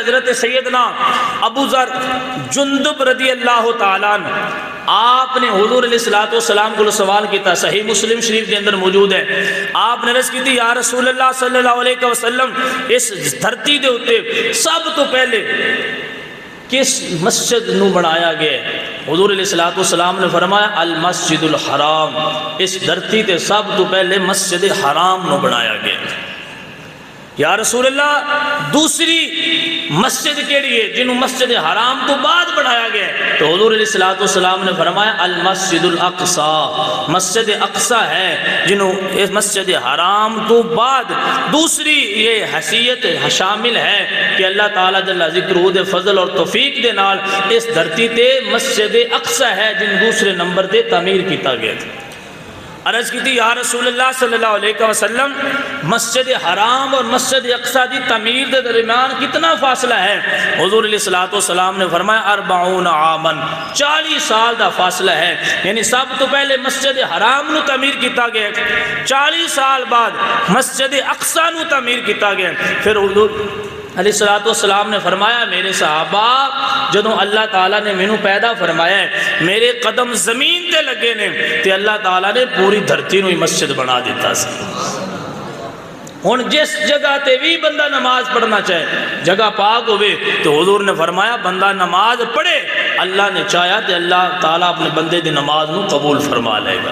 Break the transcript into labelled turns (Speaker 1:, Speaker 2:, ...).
Speaker 1: حضرت سیدنا ابو ذر جندب رضی اللہ تعالیٰ عنہ، آپ نے حضور علیہ الصلوۃ والسلام کو سوال کیا، صحیح مسلم شریف کے اندر موجود ہے۔ آپ نے عرض کی تھی یا رسول اللہ صلی اللہ علیہ وسلم، اس دھرتی دے اوتے سب تو پہلے کس مسجد نو بنایا گیا؟ حضور علیہ الصلوۃ والسلام نے فرمایا المسجد الحرام، اس دھرتی تے سب تو پہلے مسجد حرام نو بنایا گیا۔ یا رسول اللہ دوسری مسجد کیڑی ہے جنہوں مسجد حرام تو بعد بنایا گیا ہے؟ تو حضور علیہ الصلوۃ والسلام نے فرمایا المسجد الاقصی، مسجد اقصی ہے جنہوں اس مسجد حرام تو بعد دوسری یہ حیثیت شامل ہے کہ اللہ تعالیٰ جل ذکرہ دے فضل اور توفیق دے نال اس دھرتی تے مسجد اقصی ہے جن دوسرے نمبر تے تعمیر کیتا گیا تھا۔ عرض کی تھی یا رسول اللہ صلی اللہ علیہ وسلم، مسجد حرام اور مسجد اقصی دی تعمیر دے درمیان کتنا فاصلہ ہے؟ حضور علیہ الصلوۃ والسلام نے فرمایا 40 عاما، 40 سال دا فاصلہ ہے، یعنی سب تو پہلے مسجد حرام نو تعمیر کیتا گیا، 40 سال بعد مسجد اقصی نو تعمیر کیتا گیا۔ پھر حضور علیہ الصلوۃ والسلام نے فرمایا میرے صحابہ جدوں اللہ تعالیٰ نے مینوں پیدا فرمایا ہے، میرے قدم زمین تے لگے نے تے اللہ تعالیٰ نے پوری دھرتی نو ہی مسجد بنا دیتا سی۔ ہن جس جگہ تے بھی بندہ نماز پڑھنا چاہے جگہ پاک ہوئے تو حضور نے فرمایا بندہ نماز پڑھے، اللہ نے چاہیا تے اللہ تعالیٰ اپنے بندے دی نماز نو قبول فرما لے گا۔